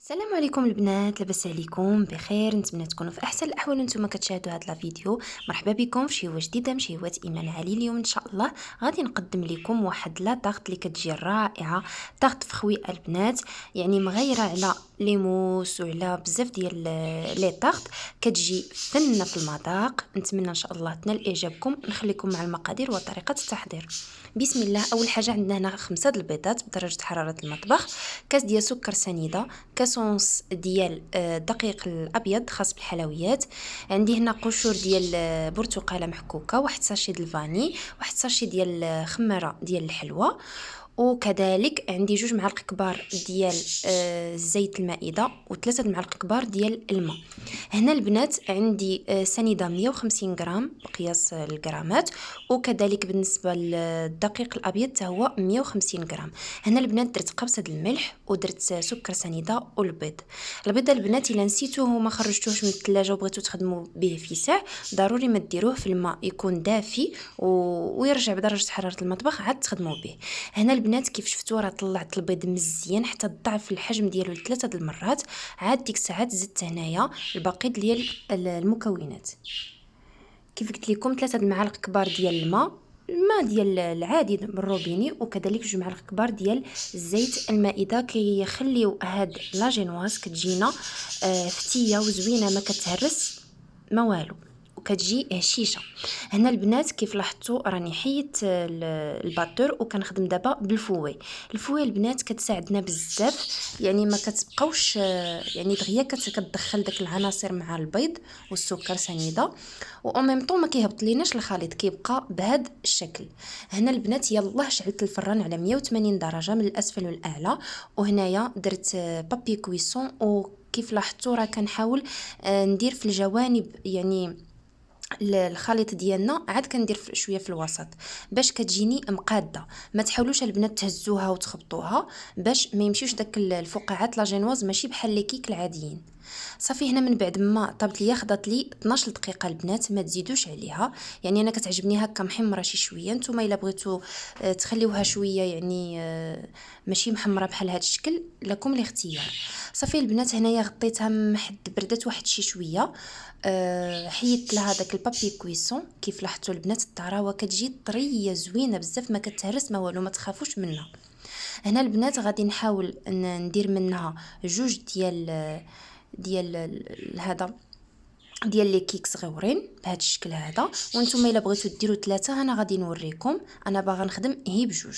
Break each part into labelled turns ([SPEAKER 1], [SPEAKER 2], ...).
[SPEAKER 1] السلام عليكم البنات، لاباس عليكم بخير؟ نتمنى تكونوا في احسن الاحوال وانتم كتشاهدوا هذا الفيديو. مرحبا بكم في شي هوه جديده من شي هوات ايمان علي. اليوم ان شاء الله غادي نقدم لكم واحد لا طاغط اللي كتجي رائعه، طاغط فخوي البنات، يعني مغيره على لي موس وعلى بزاف ديال لي طاغط، كتجي فنه في المذاق. نتمنى ان شاء الله تنال اعجابكم. نخليكم مع المقادير وطريقه التحضير. بسم الله. اول حاجه عندنا هنا 5 البيضات بدرجه حراره المطبخ، كاس ديال سكر سنيده، كاسونس ديال الدقيق الابيض خاص بالحلويات، عندي هنا قشور ديال برتقاله محكوكه، واحد ساشي ديال الفاني، واحد ساشي ديال خماره ديال الحلوى، وكذلك عندي 2 معالق كبار ديال زيت المائده و3 معالق كبار ديال الماء. هنا البنات عندي سنيده 150 غرام بقياس الغرامات، وكذلك بالنسبه للدقيق الابيض حتى هو 150 غرام. هنا البنات درت قبصه الملح ودرت سكر سنيده والبيض. البيض البنات الا نسيتوه وما خرجتوهش من الثلاجه وبغيتو تخدموا به في ساعه، ضروري ما ديروه في الماء يكون دافي ويرجع بدرجه حراره المطبخ عاد تخدموا به. هنا البنات كيف شفتوا راه طلعت البيض مزيان حتى ضعف الحجم ديالو ل3 المرات. عاد ديك الساعات زدت هنايا الباقي ديال المكونات. كيف قلت لكم 3 المعالق كبار ديال الماء ديال العادي بالروبيني، وكذلك 2 معالق كبار ديال زيت المائده، كيخليو هاد لاجينواز كتجينا فتيه وزوينه ما كتهرس ما والو وكتجي هشيشه. هنا البنات كيف لاحظتوا راني حيت الباتور وكنخدم دابا بالفوي. الفوي البنات كتساعدنا بزاف، يعني ما كتبقاوش يعني دغيا كتدخل داك العناصر مع البيض والسكر سنيده، و ميم طون ما كيهبط ليناش الخليط، كيبقى بهذا الشكل. هنا البنات يلاه شعلت الفران على 180 درجه من الاسفل والاعلى، وهنايا درت بابي كويسون، وكيف لاحظتوا راه كنحاول ندير في الجوانب، يعني الخليط ديالنا عاد كندير شويه في الوسط باش كتجيني مقاده. ما تحاولوش البنات تهزوها وتخبطوها باش ما يمشيوش داك الفقاعات لاجينواز ماشي بحال لي كيك العاديين. صافي هنا من بعد ما طابت ليا خضات لي 12 دقيقه البنات، ما تزيدوش عليها، يعني انا كتعجبني هكا محمره شي شويه. نتوما الا بغيتو تخليوها شويه يعني ماشي محمره بحال هذا الشكل، لكم الاختيار. صافي البنات هنايا غطيتها محد بردت واحد شي شويه، حيدت لها داك البابي كويسون. كيف لاحظتوا البنات الطراوه كتجي طريه زوينه بزاف، ما كتهرس ما والو، ما تخافوش منها. هنا البنات غادي نحاول ندير منها 2 ديال هذا ديال لي كيك صغيورين بهذا الشكل هذا، وانتم الا بغيتو ديروا 3 انا غادي نوريكم. انا باغا نخدم هي بجوج.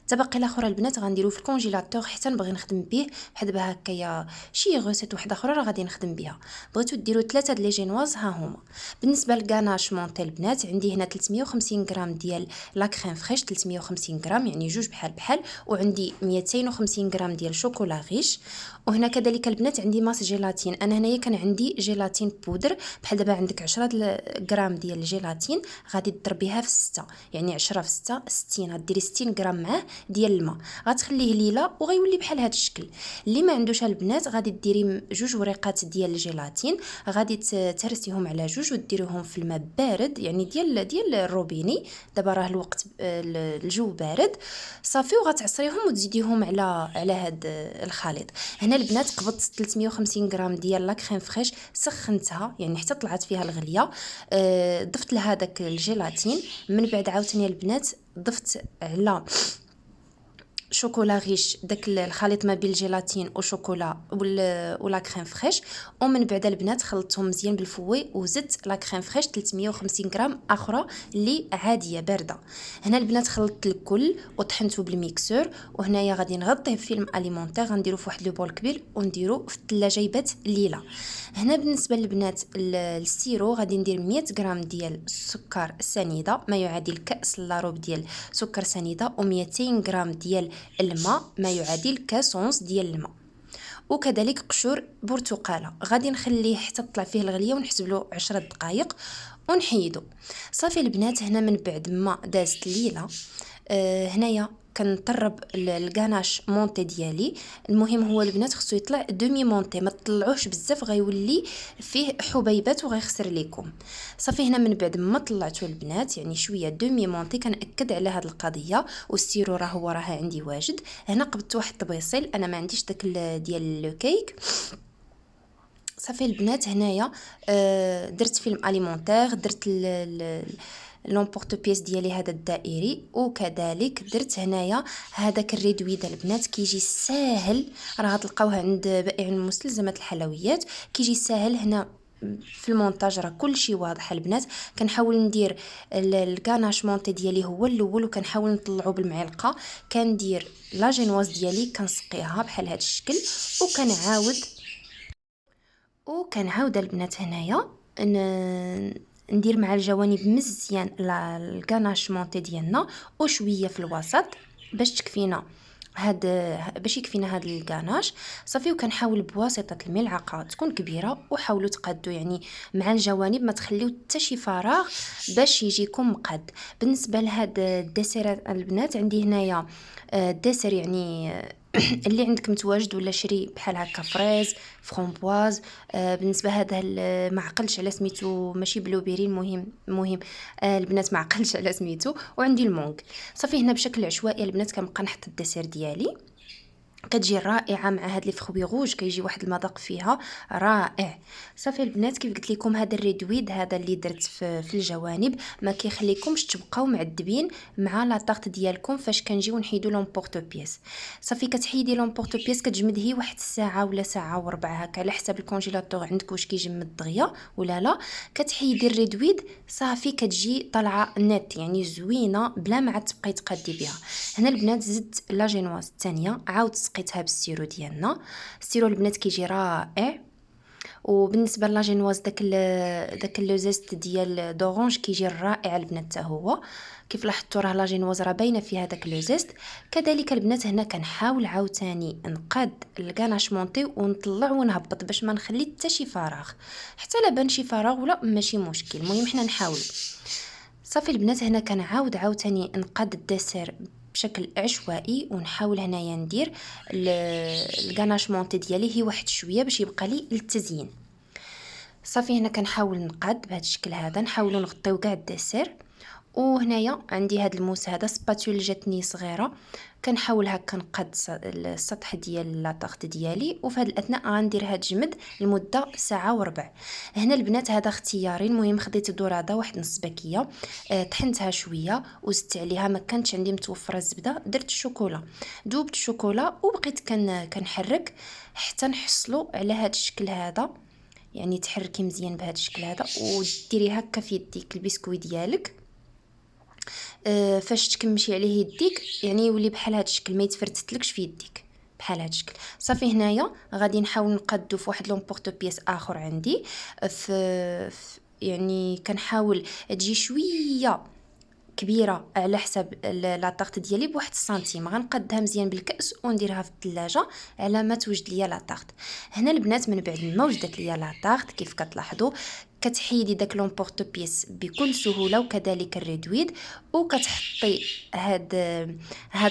[SPEAKER 1] الطبق الاخر البنات غنديروه في الكونجيلاتور حتى نبغي نخدم به بحال دابا هكايا شي غوسيت وحده اخرى راه غادي نخدم بها. بغيتو ديروا 3 د لي جينواز ها هما. بالنسبه للغاناشمون تاع البنات عندي هنا 350 غرام ديال لا كريم فريش، 350 غرام يعني 2 بحال بحال، وعندي 250 غرام ديال شوكولا غيش، وهنا كذلك البنات عندي ماس جيلاتين. انا هنايا كان عندي جيلاتين بودر، بحال دابا عندك 10 غرام ديال الجيلاتين غادي تضربيها في 6، يعني 10 في 6 60، غديري 60 غرام معاه ديال الماء، غتخليه ليله وغيولي بحال هذا الشكل. اللي ما عندوش البنات غادي ديري 2 وريقات ديال الجيلاتين، غادي تهرسيهم على 2 وديريهم في الماء بارد، يعني ديال الروبيني. دابا راه الوقت الجو بارد صافي، وغتعصريهم وتزيديهم على هذا الخليط. هنا البنات قبضت 350 غرام ديال لا كريم فريش، سخنتها يعني حتى طلعت فيها الغليه، ضفت لها داك الجيلاتين. من بعد عاوتاني البنات ضفت على شوكولا غيش داك الخليط ما بين الجيلاتين وشوكولا ولا كريم فريش، ومن بعد البنات خلطتهم مزيان بالفوي وزدت لا كريم فريش 350 غرام اخرى اللي عاديه بارده. هنا البنات خلطت الكل وطحنته بالميكسور، وهنايا غادي نغطيه بفيلم اليمونتير، غنديرو في واحد لو بول كبير ونديرو في الثلاجه يبات الليله. هنا بالنسبه للبنات السيرو غادي ندير 100 غرام ديال السكر سنيده، ما يعادل كاس لاروب ديال سكر سنيده، و200 غرام ديال الماء ما يعادل كاس ونص ديال الماء، وكذلك قشور برتقاله. غادي نخليه حتى تطلع فيه الغليه ونحسب له 10 دقائق ونحيدو. صافي البنات هنا من بعد ما دازت الليله هنايا كنطرب الكاناش مونتي ديالي. المهم هو البنات خصو يطلع دومي مونتي، ما تطلعوش بزاف غيولي فيه حبيبات وغيخسر لكم. صافي هنا من بعد ما طلعتو البنات يعني شويه دومي مونتي، كنأكد على هذه القضيه، والسيرو راه عندي واجد. هنا قبضت واحد الطبيصيل، انا ما عنديش داك ديال لو كيك. صافي البنات هنايا درت فيلم اليمونتير، درت لومبورط بيس ديالي هذا الدائري، وكذلك درت هنايا هذاك الريدويد البنات كيجي ساهل، راه تلقاوه عند بائع المستلزمات الحلويات، كيجي ساهل. هنا في المونتاج راه كلشي واضح البنات. كنحاول ندير الكاناش مونتي ديالي هو الاول، وكنحاول نطلعو بالمعلقه. كندير لا جينواز ديالي كنسقيها بحال هذا الشكل، وكنعاود البنات هنايا ندير مع الجوانب مزيان الكاناش مونتي ديالنا، وشويه في الوسط باش يكفينا هاد الكاناش. صافي وكنحاول بواسطه الملعقه تكون كبيره، وحاولوا تقادوا يعني مع الجوانب، ما تخليو حتى شي فراغ باش يجيكم مقاد. بالنسبه لهاد الدسيرات البنات عندي هنايا دسر يعني اللي عندك متواجد، ولا شري بحال هكا فريز فرامبواز. بالنسبه هذا ما عقلش على سميتو، ماشي بلوبيري، المهم البنات ما عقلش على سميتو. وعندي المونغ. صافي هنا بشكل عشوائي البنات كنبقى نحط الدسير ديالي، كتجي رائعه مع هاد لي فخوي روج، كيجي واحد المذاق فيها رائع. صافي البنات كيف قلت لكم هذا الريدويد هذا اللي درت في الجوانب ما كيخليكمش تبقاو معذبين مع لا طارت ديالكم فاش كنجيو نحيدو لومبورط بيس. صافي كتحيدي لومبورط بيس كتجمديه واحد الساعه ولا ساعه وربع هكا على حسب الكونجيلاتور عندك واش كيجمد دغيا ولا لا. كتحيدي الريدويد صافي كتجي طالعه نت يعني زوينه بلا ما عاد تبقاي تقادي بها. هنا البنات زدت لا جينواز الثانيه، عاود سقيتها بالسيرو ديالنا. السيرو البنات كيجي رائع. وبالنسبه لا جينواز داك لو زيست ديال دورانج كيجي رائع البنات حتى هو. كيف لاحظتوا راه لا جينواز راه باينه فيها داك لو زيست. كذلك البنات هنا كنحاول عاوتاني نقاد الكاناش مونطي ونطلع ونهبط باش ما نخلي حتى شي فراغ، حتى لا بان شي فراغ ولا ماشي مشكل، المهم حنا نحاول. صافي البنات هنا كنعاود عاوتاني نقاد الدسر بشكل عشوائي، ونحاول هنايا ندير الكاناش مونتي ديالي هي واحد شويه باش يبقى لي للتزيين. صافي هنا كنحاول نقاد بهذا الشكل هذا، نحاولوا نغطيو كاع الدسر. وهنايا عندي هذا الموس هذا سباتول جاتني صغيره، كنحاول هكا نقاد السطح ديال لا طارت ديالي، وفي هذا الاثناء غندير هاد الجمد لمده ساعه وربع. هنا البنات هذا اختياري، المهم خديت دوراده واحد نص باكيه، طحنتها شويه وزدت عليها، ما كانتش عندي متوفره الزبده، درت الشوكولا، ذوبت الشوكولا وبقيت كنحرك حتى نحصلوا على هذا الشكل هذا. يعني تحركي مزيان بهذا الشكل هذا، وديري هكا في يديك البسكوي ديالك. فاش تكمشي عليه يديك يعني يولي بحال هذا الشكل، ما يتفرتتلكش في يديك بحال هذا الشكل. صافي هنايا غادي نحاول نقادو في واحد لومبورط بيس اخر عندي يعني كنحاول تجي شويه كبيره على حساب لا طارت ديالي بواحد السنتيم. غنقادها مزيان بالكاس ونديرها في الثلاجه على ما توجد ليا لا طارت. هنا البنات من بعد ما وجدت ليا لا طارت كيف كتلاحظوا كتحيدي داك لومبورط بيس بكل سهوله، وكذلك الريدويد، وكتحطي هاد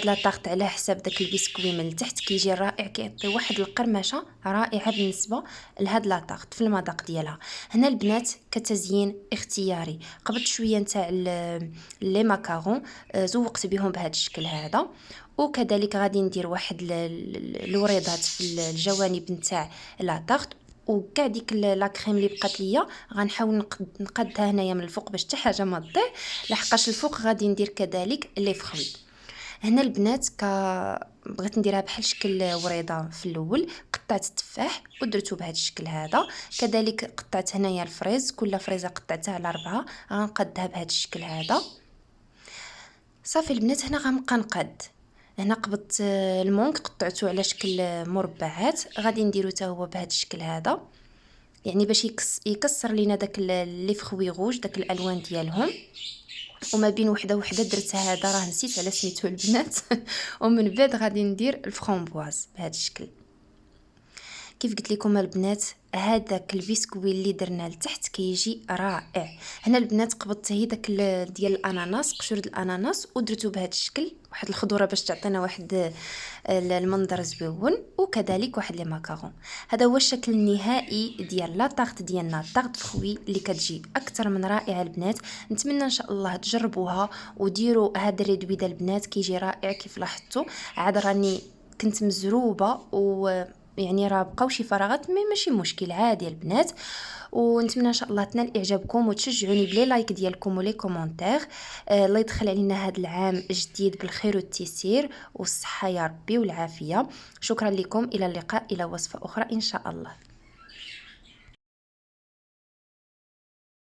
[SPEAKER 1] لا طارت على حساب داك البسكوي من التحت، كيجي رائع، كيعطي واحد القرمشه رائعه بالنسبه لهاد لا طارت في المذاق ديالها. هنا البنات كتزيين اختياري قبضت شويه نتاع لي ماكارون، زوقت بهم بهذا الشكل هذا. وكذلك غادي ندير واحد الوريضات في الجوانب نتاع لا طارت، وكاع ديك لا كريم اللي بقات ليا غنحاول نقادها هنايا من الفوق باش حتى حاجه ما تضيع، لحقاش الفوق غادي ندير كذلك لي فخوي. هنا البنات بغيت نديرها بحال شكل وريضه في الاول، قطعت التفاح ودرته بهذا الشكل هذا. كذلك قطعت هنايا الفريز، كل فريزه قطعتها على 4، غنقادها بهذا الشكل هذا. صافي البنات هنا غنبقى نقاد. هنا قبضت المونك قطعته على شكل مربعات، غادي نديرو حتى هو بهذا الشكل هذا، يعني باش يكسر لينا داك لي فخوي روج داك الالوان ديالهم. وما بين وحده درتها هذا راه نسيت على سميتو البنات ومن بعد غادي ندير الفرامبواز بهذا الشكل. كيف قلت لكم البنات، هذاك البسكوي اللي درنا لتحت كيجي رائع. هنا البنات قبضت هي داك ديال الاناناس، قشور الاناناس، ودرتو بهذا الشكل، واحد الخضوره باش تعطينا واحد المنظر زويون، وكذلك واحد لي ماكارون. هذا هو الشكل النهائي ديال لا طارت ديالنا، طارت خوي، اللي كتجي اكثر من رائعه البنات. نتمنى ان شاء الله تجربوها وديروا هذا الريدوي ديال البنات، كيجي رائع كيف لاحظتوا. عاد راني كنت مزروبه يعني راه بقاو شي فراغات، ماشي مشكل، عادي البنات. ونتمنى ان شاء الله تنال اعجابكم وتشجعوني بلي لايك ديالكم ولي كومونتير. الله يدخل علينا هذا العام جديد بالخير والتيسير والصحه يا ربي والعافيه. شكرا لكم، الى اللقاء، الى وصفه اخرى ان شاء الله.